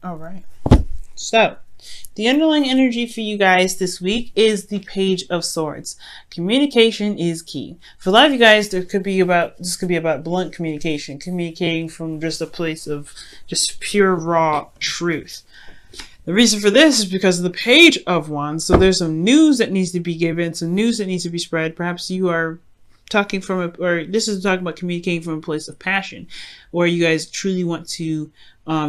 All right. So, the underlying energy for you guys this week is the Page of Swords. Communication is key. For a lot of you guys, this could be about blunt communication, communicating from just a place of just pure raw truth. The reason for this is because of the Page of Wands. So there's some news that needs to be given, some news that needs to be spread. Perhaps you are talking this is talking about communicating from a place of passion, where you guys truly want to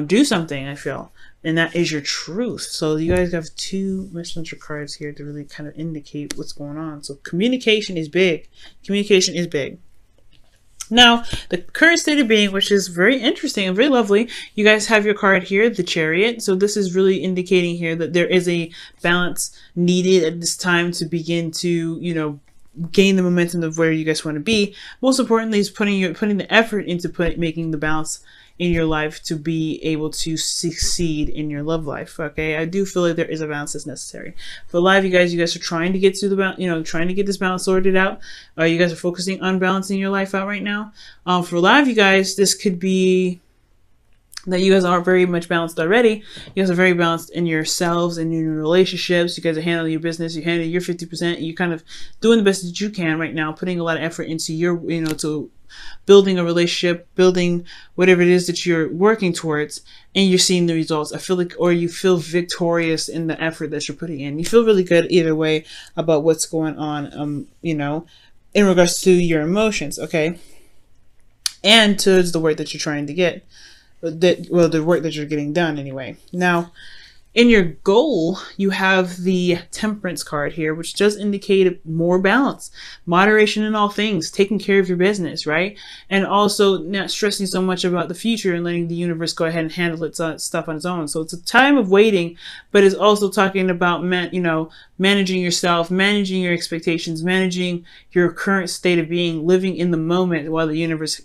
do something, I feel. And that is your truth. So you guys have two messenger cards here to really kind of indicate what's going on. So communication is big. Communication is big. Now, the current state of being, which is very interesting and very lovely, you guys have your card here, the Chariot. So this is really indicating here that there is a balance needed at this time to begin to, gain the momentum of where you guys want to be. Most importantly is putting the effort into making the balance in your life to be able to succeed in your love life. Okay, I do feel like there is a balance that's necessary. For a lot of you guys are trying to get to the trying to get this balance sorted out. You guys are focusing on balancing your life out right now. For a lot of you guys, this could be that you guys are very much balanced already. You guys are very balanced in yourselves and in your relationships. You guys are handling your business. You handle your 50%. You're kind of doing the best that you can right now, putting a lot of effort into your, to building a relationship, building whatever it is that you're working towards, and you're seeing the results. I feel like, or you feel victorious in the effort that you're putting in. You feel really good either way about what's going on, in regards to your emotions, okay? And towards the work that you're trying to get. The work that you're getting done anyway. Now, in your goal, you have the Temperance card here, which does indicate more balance, moderation in all things, taking care of your business, right? And also not stressing so much about the future and letting the universe go ahead and handle its stuff on its own. So it's a time of waiting, but it's also talking about, managing yourself, managing your expectations, managing your current state of being, living in the moment while the universe,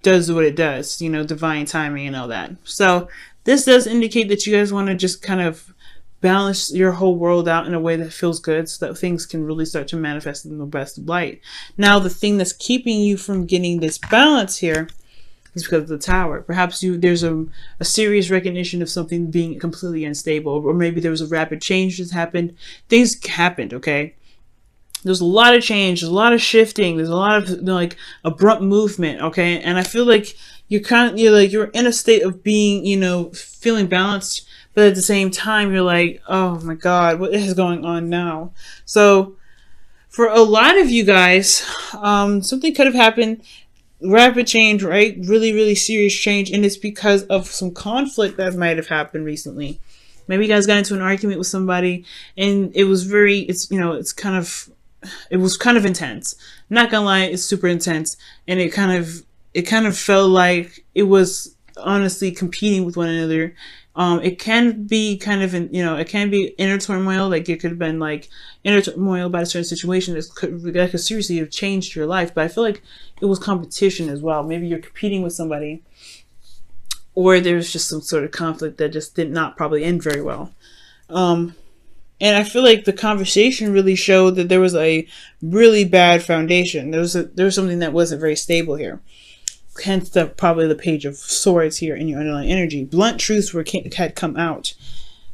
does what it does, divine timing and all that. So this does indicate that you guys want to just kind of balance your whole world out in a way that feels good, so that things can really start to manifest in the best of light. Now, the thing that's keeping you from getting this balance here is because of the Tower. Perhaps there's a serious recognition of something being completely unstable, or maybe there was a rapid change that's happened. Things happened, okay? There's a lot of change, there's a lot of shifting, there's a lot of abrupt movement, okay? And I feel like you're in a state of being, feeling balanced, but at the same time you're like, oh my God, what is going on now? So for a lot of you guys, something could have happened, rapid change, right? Really, really serious change, and it's because of some conflict that might have happened recently. Maybe you guys got into an argument with somebody, and it was it was kind of intense. I'm not gonna lie, it's super intense, and it kind of felt like it was honestly competing with one another. It can be kind of it can be inner turmoil. Like it could have been like inner turmoil about a certain situation that could seriously have changed your life. But I feel like it was competition as well. Maybe you're competing with somebody, or there's just some sort of conflict that just did not probably end very well. And I feel like the conversation really showed that there was a really bad foundation. There was something that wasn't very stable here. Hence probably the Page of Swords here in your underlying energy. Blunt truths had come out.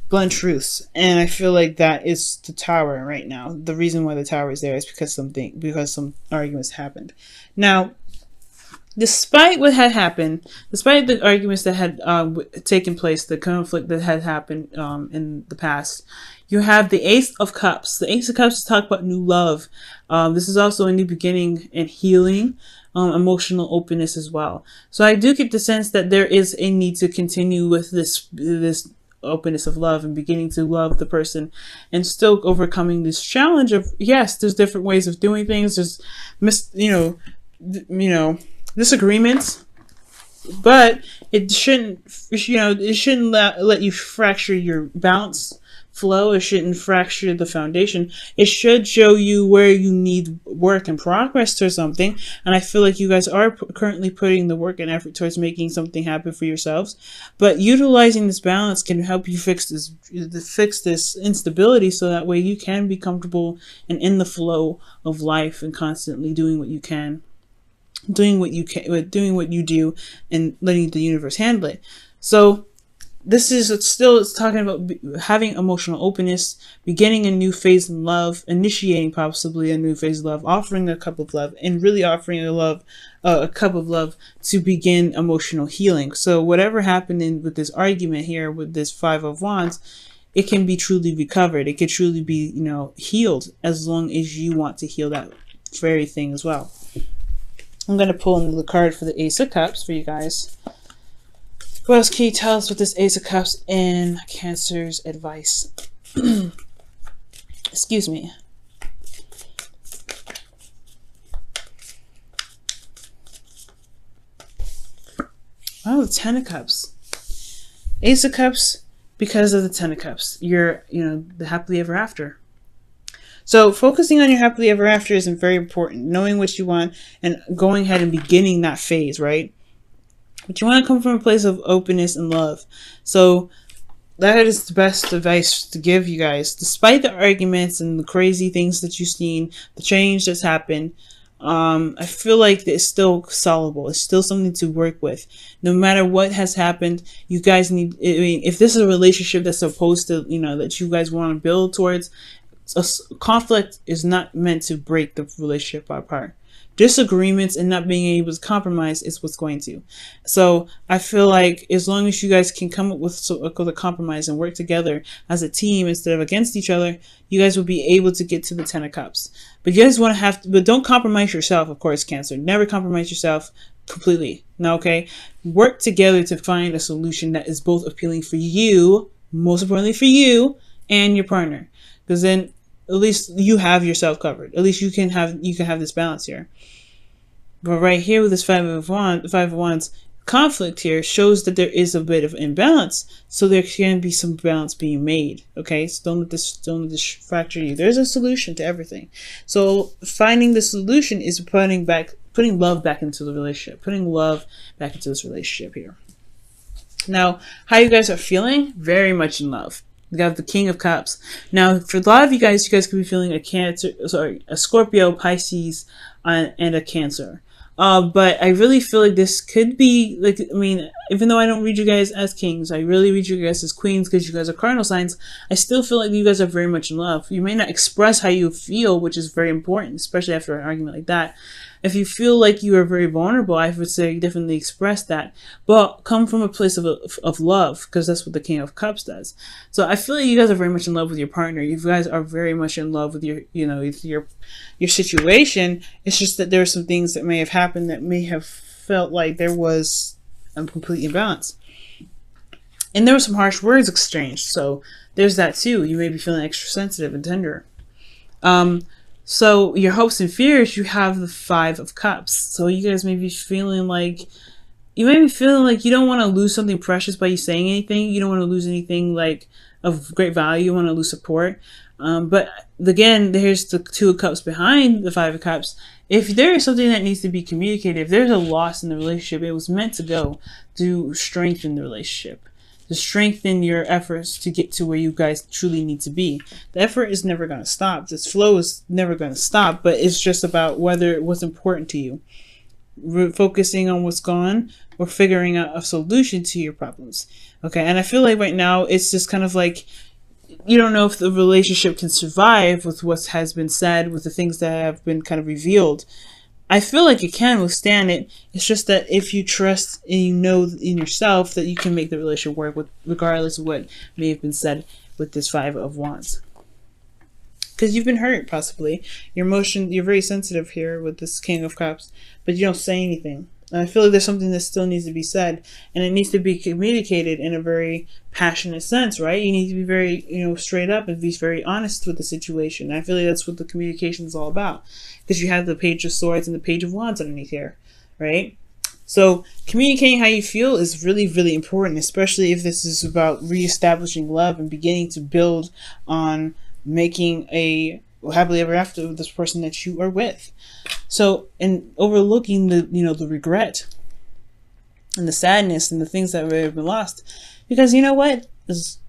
Blunt truths. And I feel like that is the Tower right now. The reason why the Tower is there is because some arguments happened. Now, despite what had happened, despite the arguments that had taken place, the conflict that had happened in the past, you have the Ace of Cups. The Ace of Cups is talk about new love. This is also a new beginning and healing, emotional openness as well. So I do get the sense that there is a need to continue with this openness of love and beginning to love the person, and still overcoming this challenge of, yes, there's different ways of doing things. There's disagreements, but it shouldn't let you fracture your balance flow. It shouldn't fracture the foundation. It should show you where you need work and progress to something. And I feel like you guys are currently putting the work and effort towards making something happen for yourselves. But utilizing this balance can help you fix this instability, so that way you can be comfortable and in the flow of life and constantly doing what you can. Doing what you do and letting the universe handle it. So this is it's talking about having emotional openness, beginning a new phase in love, initiating possibly a new phase of love, offering a cup of love, and really offering a cup of love to begin emotional healing. So whatever happened with this argument here with this Five of Wands, it can be truly recovered. It can truly be, healed, as long as you want to heal that very thing as well. I'm going to pull another card for the Ace of Cups for you guys. What else can you tell us with this Ace of Cups in Cancer's advice? Excuse me. Oh, the Ten of Cups. Ace of Cups, because of the Ten of Cups. You're, the happily ever after. So focusing on your happily ever after is very important. Knowing what you want and going ahead and beginning that phase, right? But you want to come from a place of openness and love. So that is the best advice to give you guys. Despite the arguments and the crazy things that you've seen, the change that's happened, I feel like it's still solvable. It's still something to work with. No matter what has happened, you guys need, if this is a relationship that's supposed to, that you guys want to build towards, conflict is not meant to break the relationship apart. Disagreements and not being able to compromise is what's going to. So I feel like as long as you guys can come up with a compromise and work together as a team instead of against each other, you guys will be able to get to the Ten of Cups. But you guys want to but don't compromise yourself, of course, Cancer. Never compromise yourself completely. No, okay? Work together to find a solution that is both appealing for you, most importantly for you and your partner. Because then at least you have yourself covered. At least you can have this balance here. But right here with this Five of Wands, conflict here shows that there is a bit of imbalance. So there can be some balance being made. Okay, so don't let this fracture you. There's a solution to everything. So finding the solution is putting love back into the relationship, putting love back into this relationship here. Now, how you guys are feeling? Very much in love. We got the King of Cups. Now, for a lot of you guys could be feeling a Scorpio, Pisces, and a Cancer. But I really feel like this could be, even though I don't read you guys as kings, I really read you guys as queens because you guys are cardinal signs. I still feel like you guys are very much in love. You may not express how you feel, which is very important, especially after an argument like that. If you feel like you are very vulnerable, I would say definitely express that. But come from a place of love, because that's what the King of Cups does. So I feel like you guys are very much in love with your partner. You guys are very much in love with your situation. It's just that there are some things that may have happened that may have felt like there was a complete imbalance. And there were some harsh words exchanged. So there's that too. You may be feeling extra sensitive and tender. So your hopes and fears, you have the Five of Cups. So you guys may be feeling like you don't want to lose something precious by you saying anything. You don't want to lose anything like of great value. You want to lose support. But again, there's the Two of Cups behind the Five of Cups. If there is something that needs to be communicated, if there's a loss in the relationship, it was meant to go to strengthen the relationship, to strengthen your efforts to get to where you guys truly need to be. The effort is never going to stop. This flow is never going to stop, but it's just about whether it was important to you. Focusing on what's gone or figuring out a solution to your problems. Okay, and I feel like right now it's just kind of like you don't know if the relationship can survive with what has been said, with the things that have been kind of revealed. I feel like it can withstand it. It's just that if you trust and you know in yourself that you can make the relationship work with, regardless of what may have been said with this Five of Wands. Because you've been hurt, possibly. You're very sensitive here with this King of Cups, but you don't say anything. And I feel like there's something that still needs to be said, and it needs to be communicated in a very passionate sense, right? You need to be very, straight up and be very honest with the situation. And I feel like that's what the communication is all about, because you have the Page of Swords and the Page of Wands underneath here, right? So communicating how you feel is really, really important, especially if this is about reestablishing love and beginning to build on making a happily ever after with this person that you are with. So, and overlooking the regret and the sadness and the things that have been lost, because you know what,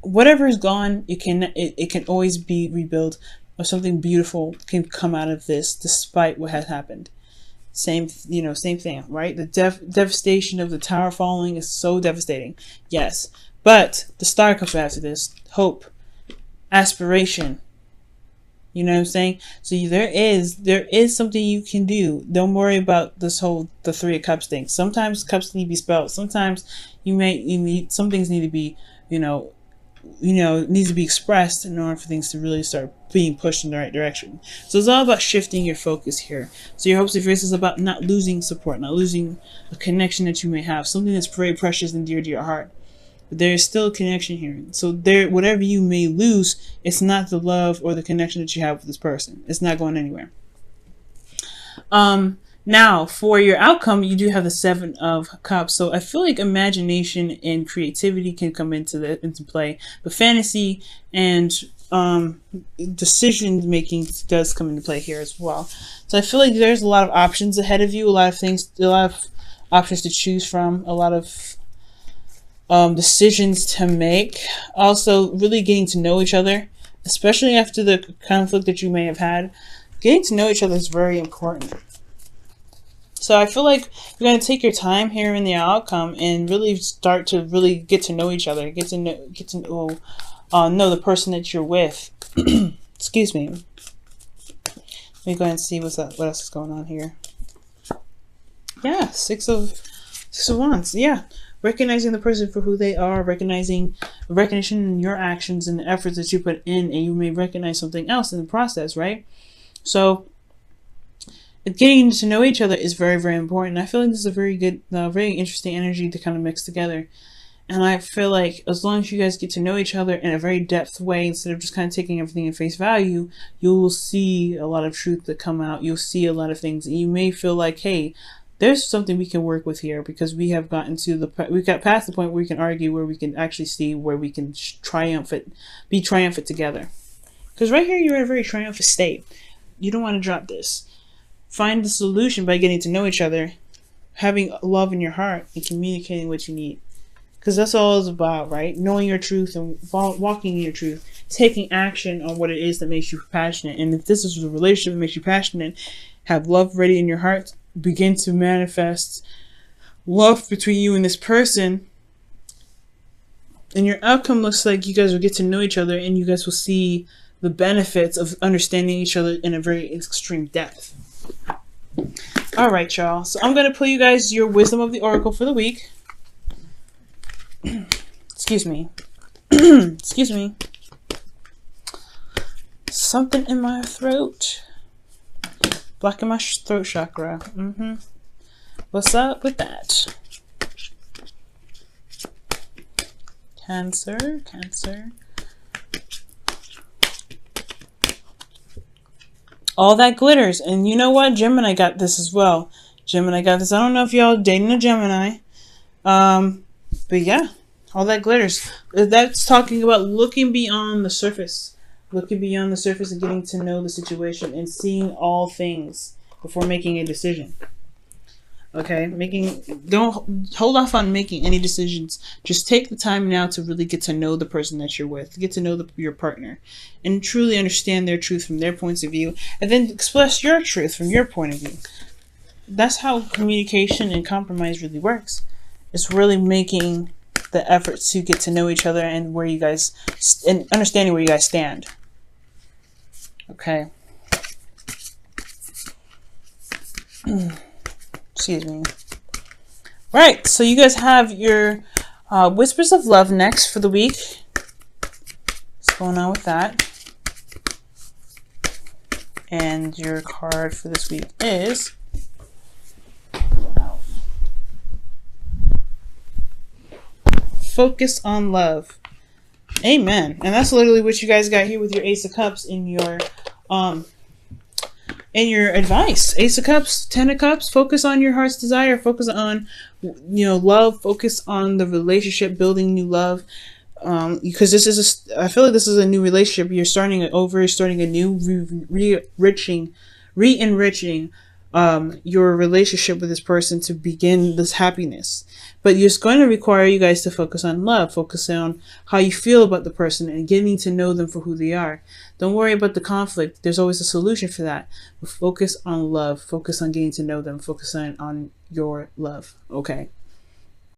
whatever is gone, it can always be rebuilt, or something beautiful can come out of this despite what has happened. Same thing, right? The devastation of the tower falling is so devastating, yes, But the star comes after this. Hope, aspiration. You know what I'm saying? So there is something you can do. Don't worry about this whole the Three of Cups thing. Sometimes cups need to be spelled. Sometimes you need some things need to be, needs to be expressed in order for things to really start being pushed in the right direction. So it's all about shifting your focus here. So your hopes and fears is about not losing support, not losing a connection that you may have, something that's very precious and dear to your heart. But there is still a connection here. So whatever you may lose, it's not the love or the connection that you have with this person. It's not going anywhere. Now, for your outcome, you do have the Seven of Cups. So I feel like imagination and creativity can come into play, but fantasy and decision making does come into play here as well. So I feel like there's a lot of options ahead of you, a lot of options to choose from, a lot of decisions to make. Also, really getting to know each other, especially after the conflict that you may have had. Getting to know each other is very important. So I feel like you're going to take your time here in the outcome and really start to really get to know each other, get to know the person that you're with. Excuse me. Let me go ahead and see what else is going on here. Yeah, Six of Wands. Yeah. Recognizing the person for who they are, recognition in your actions and the efforts that you put in, and you may recognize something else in the process, right? So getting to know each other is very, very important. I feel like this is a very good, very interesting energy to kind of mix together. And I feel like as long as you guys get to know each other in a very depth way, instead of just kind of taking everything at face value, you will see a lot of truth that come out. You'll see a lot of things. And you may feel like, hey, there's something we can work with here, because we got past the point where we can argue, where we can actually see where we can be triumphant together. Because right here, you're in a very triumphant state. You don't want to drop this. Find the solution by getting to know each other, having love in your heart, and communicating what you need. Because that's all it's about, right? Knowing your truth and walking in your truth, taking action on what it is that makes you passionate. And if this is a relationship that makes you passionate, have love ready in your heart, begin to manifest love between you and this person, and your outcome looks like you guys will get to know each other, and you guys will see the benefits of understanding each other in a very extreme depth. All right, y'all. So I'm going to pull you guys your wisdom of the oracle for the week. Excuse me. Excuse me. Something in my throat. Blocking my throat chakra. What's up with that? Cancer. All that glitters. And you know what? Gemini got this as well. Gemini got this. I don't know if y'all dating a Gemini. But yeah, all that glitters. That's talking about looking beyond the surface. Looking beyond the surface and getting to know the situation and seeing all things before making a decision. Okay? Don't hold off on making any decisions. Just take the time now to really get to know the person that you're with. Get to know your partner. And truly understand their truth from their points of view. And then express your truth from your point of view. That's how communication and compromise really works. It's really making the effort to get to know each other and where you guys, and understanding where you guys stand. Okay. Excuse me. Right, so you guys have your Whispers of Love next for the week. What's going on with that? And your card for this week is Focus on Love. Amen. And that's literally what you guys got here with your Ace of Cups in your advice. Ace of Cups, Ten of Cups. Focus on your heart's desire. Focus on, love. Focus on the relationship, building new love. Because I feel like this is a new relationship. You're starting over. You're starting a new, re-enriching your relationship with this person to begin this happiness. But it's going to require you guys to focus on love, focus on how you feel about the person and getting to know them for who they are. Don't worry about the conflict. There's always a solution for that. But focus on love, focus on getting to know them, focus on your love. Okay.